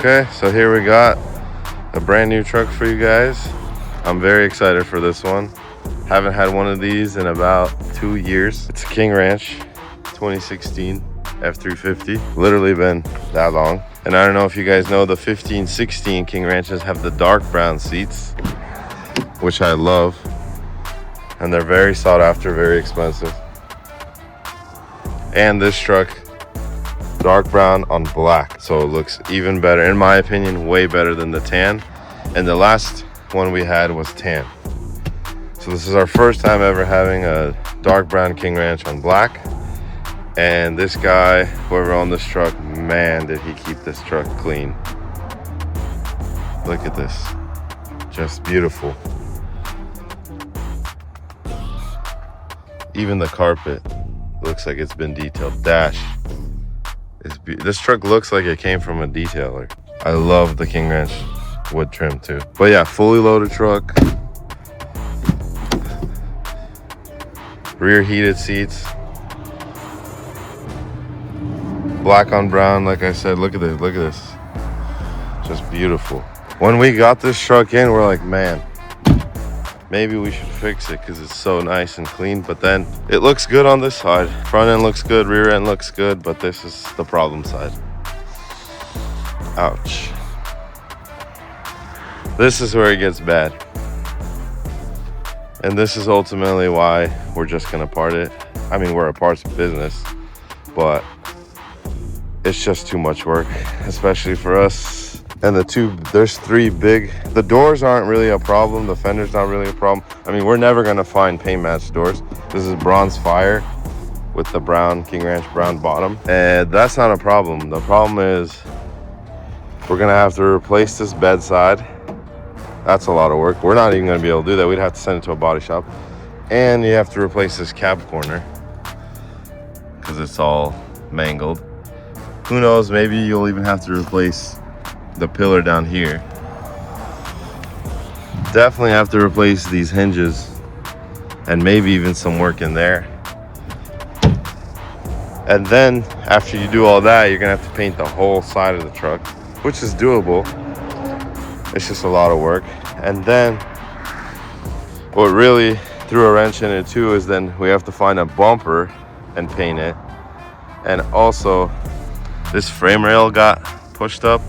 Okay, so here we got a brand new truck for you guys. I'm very excited for this one. Haven't had one of these in about 2 years. It's a King Ranch 2016 f350. Literally been that long. And I don't know if you guys know, the 15-16 King Ranches have the dark brown seats, which I love. And they're very sought after, very expensive. And this truck, dark brown on black, so it looks even better, in my opinion, way better than the tan. And the last one we had was tan. So this is our first time ever having a dark brown King Ranch on black. And this guy, whoever owned this truck, man, did he keep this truck clean. Look at this, just beautiful. Even the carpet looks like it's been detailed. Dash, this truck looks like it came from a detailer. I love the King Ranch wood trim too. But yeah, fully loaded truck. Rear heated seats. Black on brown, like I said. Look at this, look at this. Just beautiful. When we got this truck in, we're like, man, maybe we should fix it because it's so nice and clean. But then it looks good on this side. Front end looks good, rear end looks good, but this is the problem side. Ouch. This is where it gets bad. And this is ultimately why we're just gonna part it. I mean, we're a parts business, but it's just too much work, especially for us. And there's three big, the doors aren't really a problem. The fender's not really a problem. I mean, we're never gonna find paint match doors. This is bronze fire with the brown, King Ranch brown bottom. And that's not a problem. The problem is we're gonna have to replace this bedside. That's a lot of work. We're not even gonna be able to do that. We'd have to send it to a body shop. And you have to replace this cab corner because it's all mangled. Who knows, maybe you'll even have to replace the pillar down here. Definitely have to replace these hinges and maybe even some work in there. And then after you do all that, you're gonna have to paint the whole side of the truck, which is doable. It's just a lot of work. And then what really threw a wrench in it too is then we have to find a bumper and paint it. And also this frame rail got pushed up,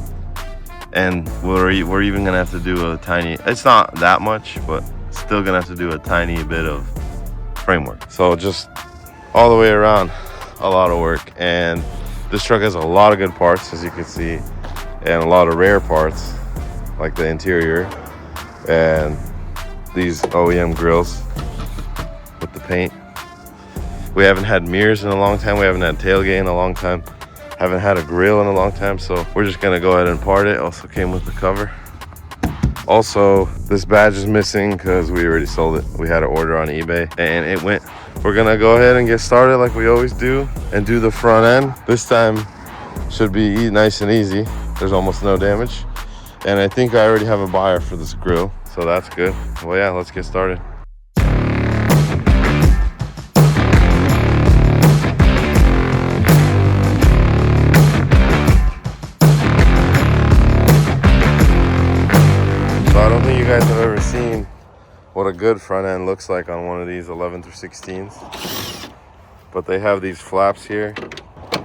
and we're even gonna have to do a tiny, it's not that much, but still gonna have to do a tiny bit of framework. So just all the way around, a lot of work. And this truck has a lot of good parts, as you can see, and a lot of rare parts, like the interior and these OEM grills with the paint. We haven't had mirrors in a long time. We haven't had tailgate in a long time. Haven't had a grill in a long time, so we're just gonna go ahead and part it. Also came with the cover. Also, this badge is missing because we already sold it. We had an order on eBay and it went. We're gonna go ahead and get started like we always do and do the front end. This time should be nice and easy. There's almost no damage. And I think I already have a buyer for this grill, so that's good. Well, yeah, let's get started. So I don't think you guys have ever seen what a good front end looks like on one of these 11 through 16s. But they have these flaps here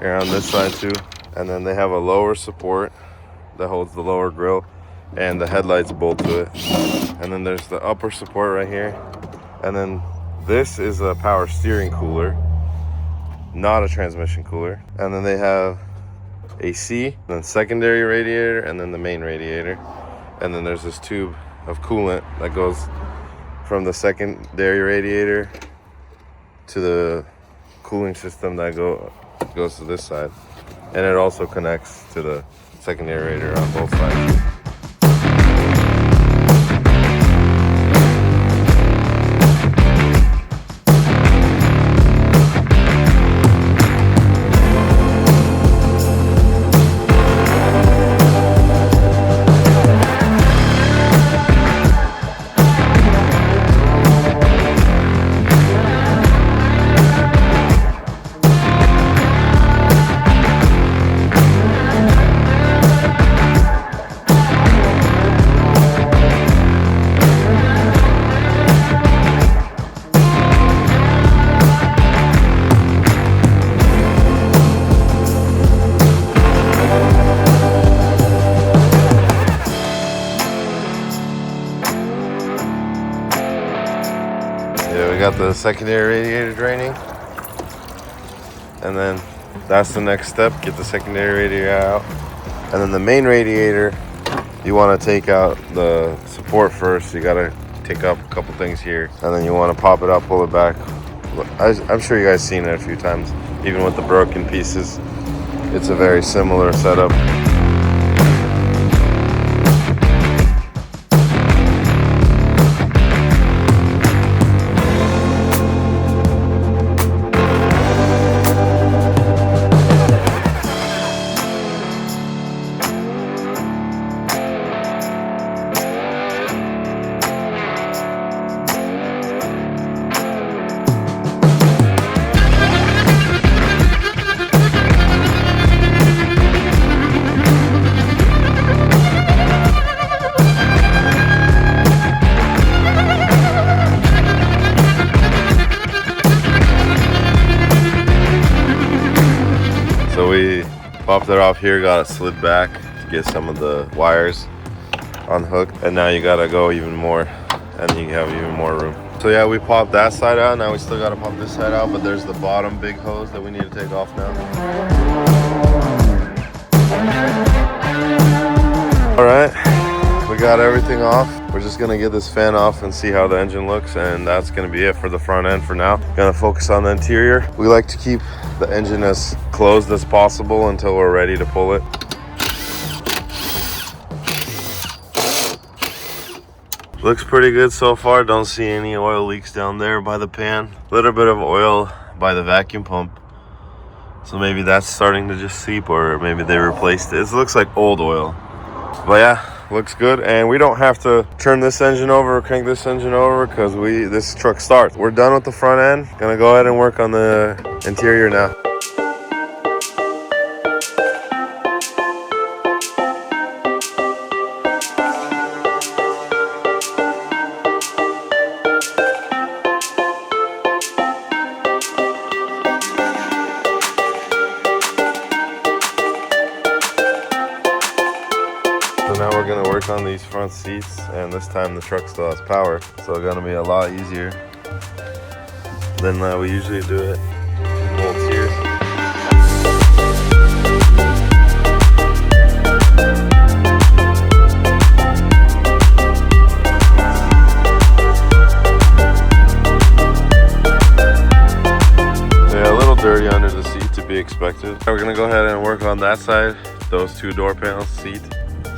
on this side too. And then they have a lower support that holds the lower grill, and the headlights bolt to it. And then there's the upper support right here. And then this is a power steering cooler, not a transmission cooler. And then they have AC, then secondary radiator, and then the main radiator. And then there's this tube of coolant that goes from the secondary radiator to the cooling system that goes to this side. And it also connects to the secondary radiator on both sides. Yeah, we got the secondary radiator draining. And then that's the next step, get the secondary radiator out. And then the main radiator, you want to take out the support first. You got to take up a couple things here. And then you want to pop it out, pull it back. I'm sure you guys seen it a few times, even with the broken pieces. It's a very similar setup. So we popped it off here, got it slid back to get some of the wires unhooked, and now you gotta go even more, and you have even more room. So yeah, we popped that side out. Now we still gotta pop this side out, but there's the bottom big hose that we need to take off now. All right, we got everything off. We're just gonna get this fan off and see how the engine looks, and that's gonna be it for the front end for now. Gonna focus on the interior. We like to keep the engine as closed as possible until we're ready to pull it. Looks pretty good so far. Don't see any oil leaks down there by the pan. A little bit of oil by the vacuum pump. So maybe that's starting to just seep, or maybe they replaced it. It looks like old oil. But yeah, looks good. And we don't have to turn this engine over or crank this engine over because this truck starts. We're done with the front end. Gonna go ahead and work on the interior now. So now we're gonna work on these front seats, and this time the truck still has power, so it's gonna be a lot easier than we usually do it. Bolts here. Yeah, a little dirty under the seat to be expected. We're gonna go ahead and work on that side, those two door panels seat.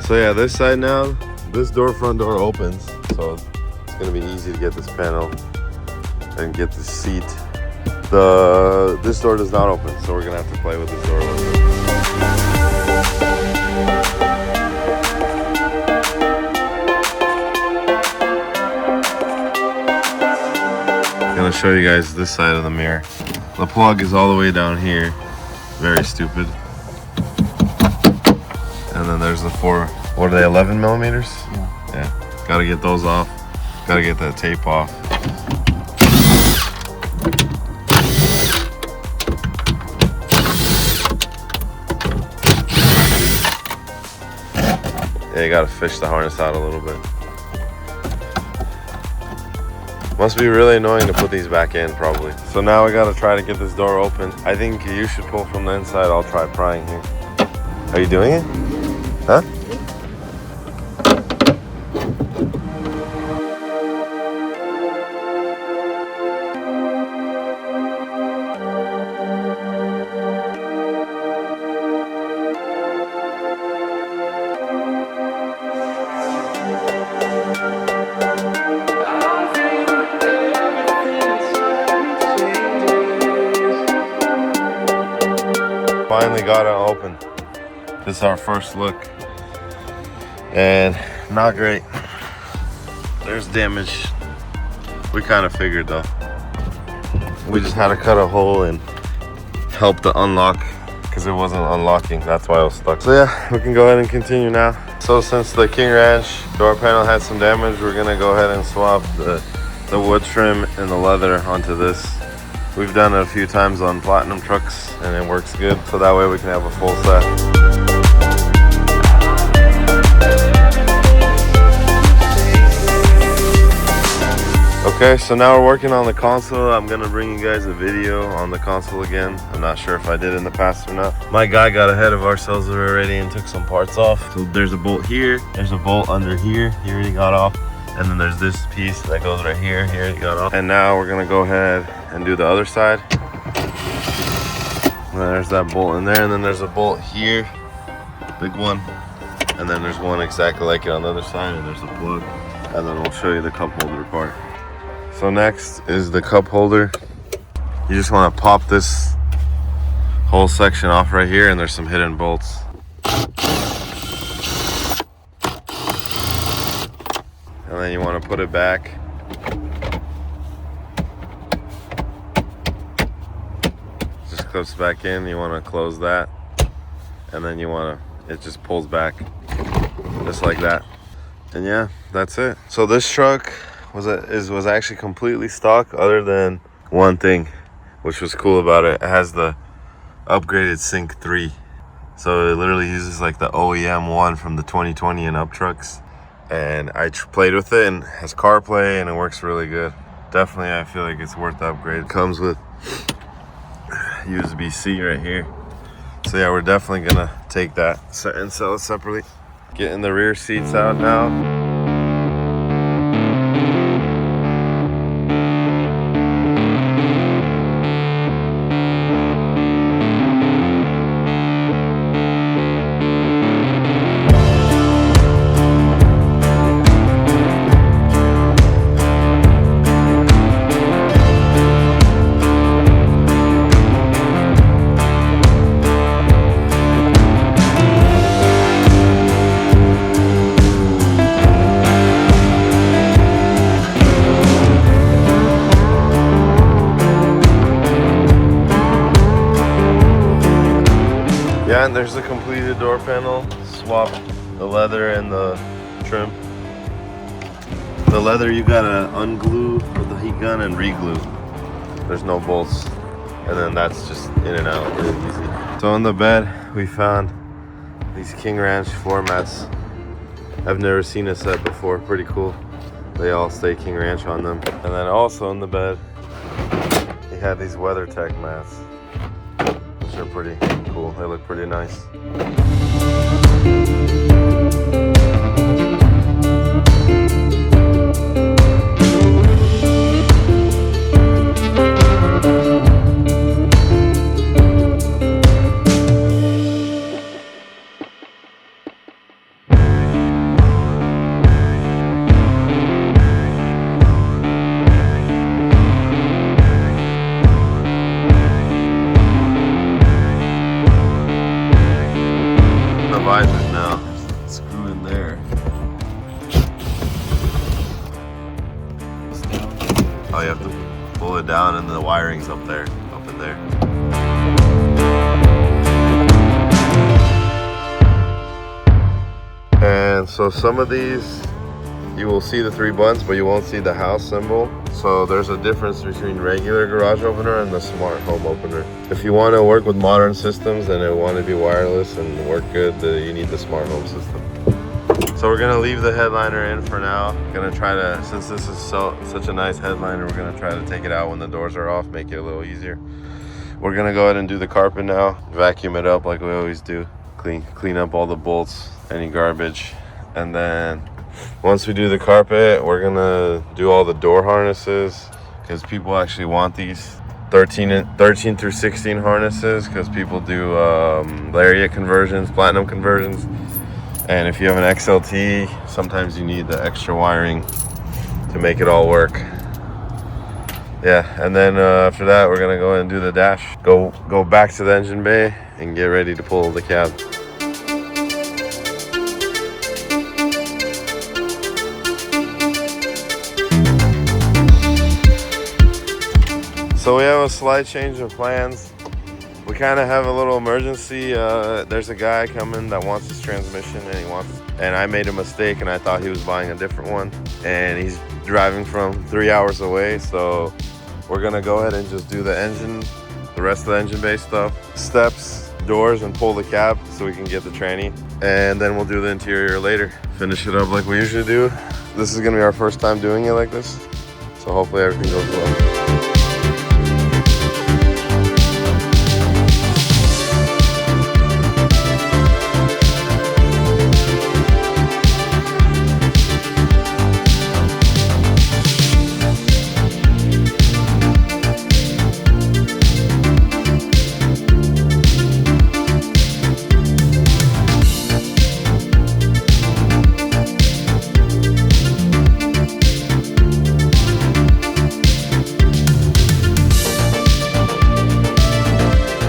So yeah, this side now, this front door opens, so it's gonna be easy to get this panel and get the seat. This door does not open, so we're gonna have to play with this door a little bit. I'm gonna show you guys this side of the mirror. The plug is all the way down here. Very stupid. And then there's the what are they, 11 millimeters? Yeah. Gotta get those off. Gotta get that tape off. Yeah, you gotta fish the harness out a little bit. Must be really annoying to put these back in, probably. So now we gotta try to get this door open. I think you should pull from the inside. I'll try prying here. Are you doing it? Huh? Finally got it open. This is our first look, and not great. There's damage. We kind of figured though. We just had to cut a hole and help to unlock because it wasn't unlocking. That's why I was stuck. So yeah, we can go ahead and continue now. So since the King Ranch door panel had some damage, we're gonna go ahead and swap the wood trim and the leather onto this. We've done it a few times on platinum trucks and it works good. So that way we can have a full set. Okay, so now we're working on the console. I'm gonna bring you guys a video on the console again. I'm not sure if I did in the past or not. My guy got ahead of ourselves already and took some parts off. So there's a bolt here, there's a bolt under here, he already got off. And then there's this piece that goes right here, he already got off. And now we're gonna go ahead and do the other side. And then there's that bolt in there, and then there's a bolt here, big one. And then there's one exactly like it on the other side, and there's a plug. And then we'll show you the cup holder part. So next is the cup holder. You just want to pop this whole section off right here, and there's some hidden bolts. And then you want to put it back. Just clips back in. You want to close that, and then you want to, it just pulls back just like that. And yeah, that's it. So this truck was actually completely stock, other than one thing, which was cool about it. It has the upgraded Sync 3. So it literally uses like the OEM one from the 2020 and up trucks. And I played with it, and has CarPlay, and it works really good. Definitely, I feel like it's worth the upgrade. It comes with USB-C right here. So yeah, we're definitely gonna take that and sell it separately. Getting the rear seats out now. Yeah, and there's the completed door panel. Swap the leather and the trim. The leather you gotta unglue with the heat gun and re-glue. There's no bolts. And then that's just in and out, really easy. So on the bed, we found these King Ranch floor mats. I've never seen a set before, pretty cool. They all say King Ranch on them. And then also in the bed, he had these WeatherTech mats. They're pretty cool. They look pretty nice. Visors now. Screw in there. Oh, you have to pull it down, and the wiring's up there, up in there. And so some of these, you will see the 3 buttons, but you won't see the house symbol. So there's a difference between regular garage opener and the smart home opener. If you want to work with modern systems and it want to be wireless and work good, you need the smart home system. So we're gonna leave the headliner in for now. Gonna try to, since this is such a nice headliner, we're gonna try to take it out when the doors are off, make it a little easier. We're gonna go ahead and do the carpet now, vacuum it up like we always do, clean up all the bolts, any garbage, and then once we do the carpet, we're gonna do all the door harnesses, because people actually want these 13 through 16 harnesses, because people do lariat conversions, platinum conversions, and if you have an XLT, sometimes you need the extra wiring to make it all work. Yeah, and then after that, we're gonna go ahead and do the dash, go back to the engine bay and get ready to pull the cab. So we have a slight change of plans. We kind of have a little emergency. There's a guy coming that wants his transmission, and I made a mistake, and I thought he was buying a different one, and he's driving from 3 hours away. So we're gonna go ahead and just do the engine, the rest of the engine bay stuff, steps, doors, and pull the cab so we can get the tranny, and then we'll do the interior later. Finish it up like we usually do. This is gonna be our first time doing it like this. So hopefully everything goes well.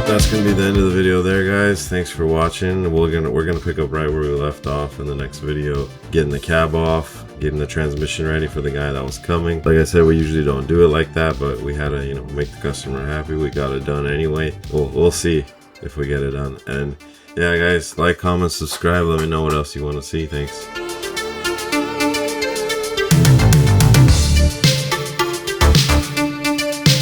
That's gonna be the end of the video there, guys. Thanks for watching. We're gonna pick up right where we left off in the next video, getting the cab off, getting the transmission ready for the guy that was coming. Like I said, we usually don't do it like that, but we had to, you know, make the customer happy. We got it done anyway. We'll see if we get it done. And yeah, guys, like, comment, subscribe. Let me know what else you want to see. Thanks.